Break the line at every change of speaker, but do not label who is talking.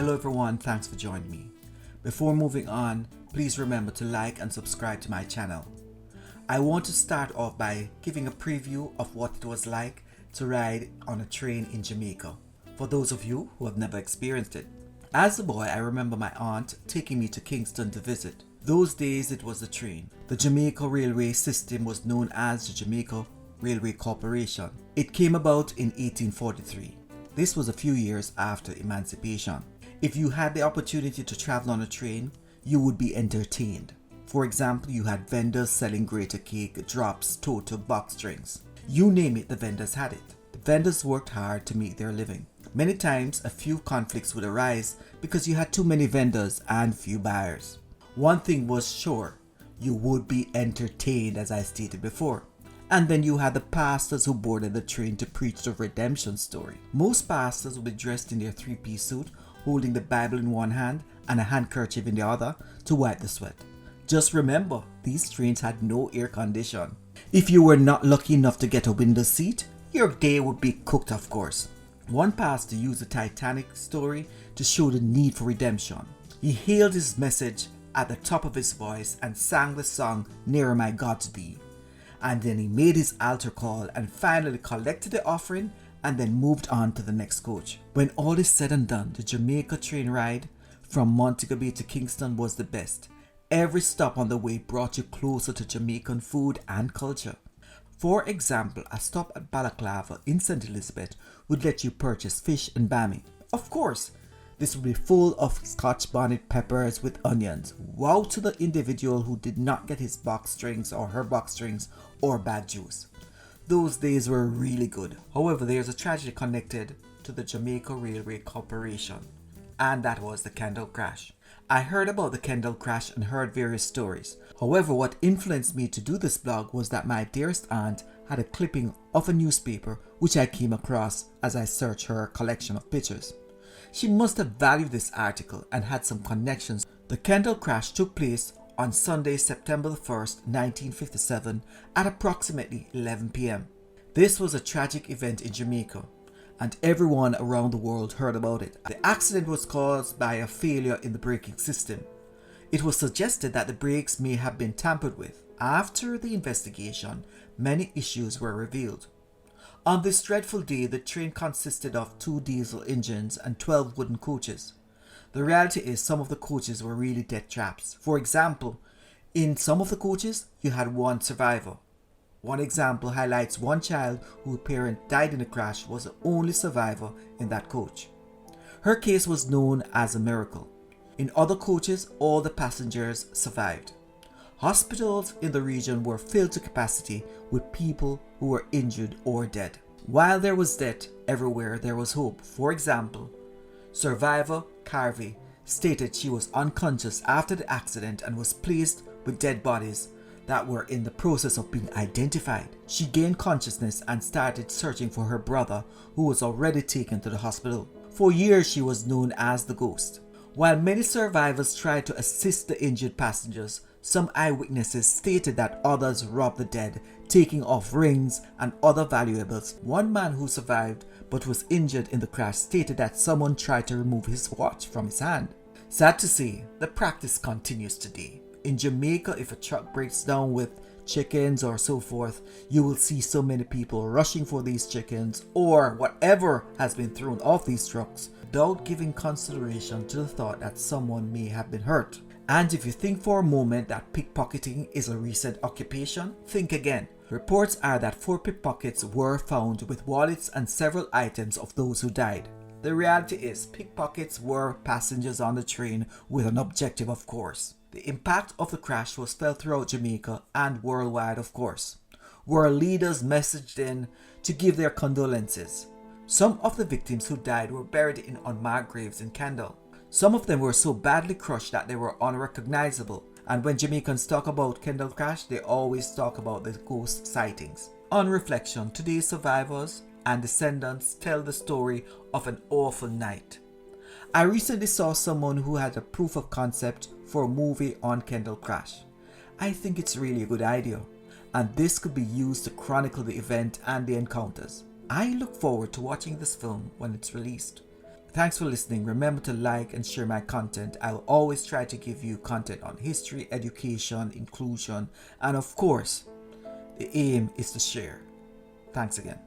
Hello everyone, thanks for joining me. Before moving on, please remember to like and subscribe to my channel. I want to start off by giving a preview of what it was like to ride on a train in Jamaica, for those of you who have never experienced it. As a boy, I remember my aunt taking me to Kingston to visit. Those days it was the train. The Jamaica railway system was known as the Jamaica Railway Corporation. It came about in 1843. This was a few years after emancipation. If you had the opportunity to travel on a train, you would be entertained. For example, you had vendors selling grater cake, drops, total box drinks. You name it, the vendors had it. The vendors worked hard to make their living. Many times, a few conflicts would arise because you had too many vendors and few buyers. One thing was sure, you would be entertained, as I stated before. And then you had the pastors who boarded the train to preach the redemption story. Most pastors would be dressed in their three-piece suit, holding the Bible in one hand and a handkerchief in the other to wipe the sweat. Just remember, these trains had no air condition. If you were not lucky enough to get a window seat, your day would be cooked, of course. One pastor used the Titanic story to show the need for redemption. He hailed his message at the top of his voice and sang the song Nearer My God to Thee. And then he made his altar call and finally collected the offering and then moved on to the next coach. When all is said and done, the Jamaica train ride from Montego Bay to Kingston was the best. Every stop on the way brought you closer to Jamaican food and culture. For example, a stop at Balaclava in St. Elizabeth would let you purchase fish and bami. Of course, this would be full of Scotch bonnet peppers with onions. Wow to the individual who did not get his box drinks or her box drinks or bad juice. Those days were really good. However, there's a tragedy connected to the Jamaica Railway Corporation, and that was the Kendal Crash. I heard about the Kendal Crash and heard various stories. However, what influenced me to do this blog was that my dearest aunt had a clipping of a newspaper which I came across as I searched her collection of pictures. She must have valued this article and had some connections. The Kendal Crash took place on Sunday, September 1st, 1957 at approximately 11 p.m. This was a tragic event in Jamaica, and everyone around the world heard about it. The accident was caused by a failure in the braking system. It was suggested that the brakes may have been tampered with. After the investigation, many issues were revealed. On this dreadful day, the train consisted of 2 diesel engines and 12 wooden coaches. The reality is some of the coaches were really death traps. For example, in some of the coaches, you had one survivor. One example highlights one child whose parent died in the crash was the only survivor in that coach. Her case was known as a miracle. In other coaches, all the passengers survived. Hospitals in the region were filled to capacity with people who were injured or dead. While there was death everywhere, there was hope. For example, survivor Carvey stated she was unconscious after the accident and was placed with dead bodies that were in the process of being identified. She gained consciousness and started searching for her brother, who was already taken to the hospital. For years she was known as the Ghost. While many survivors tried to assist the injured passengers, some eyewitnesses stated that others robbed the dead, taking off rings and other valuables. One man who survived but was injured in the crash stated that someone tried to remove his watch from his hand. Sad to say, the practice continues today. In Jamaica, if a truck breaks down with chickens or so forth, you will see so many people rushing for these chickens or whatever has been thrown off these trucks without giving consideration to the thought that someone may have been hurt. And if you think for a moment that pickpocketing is a recent occupation, think again. Reports are that 4 pickpockets were found with wallets and several items of those who died. The reality is pickpockets were passengers on the train with an objective, of course. The impact of the crash was felt throughout Jamaica and worldwide, of course. World leaders messaged in to give their condolences. Some of the victims who died were buried in unmarked graves in Kendal. Some of them were so badly crushed that they were unrecognizable. And when Jamaicans talk about Kendal Crash, they always talk about the ghost sightings. On reflection, today's survivors and descendants tell the story of an awful night. I recently saw someone who had a proof of concept for a movie on Kendal Crash. I think it's really a good idea, and this could be used to chronicle the event and the encounters. I look forward to watching this film when it's released. Thanks for listening. Remember to like and share my content. I will always try to give you content on history, education, inclusion, and of course, the aim is to share. Thanks again.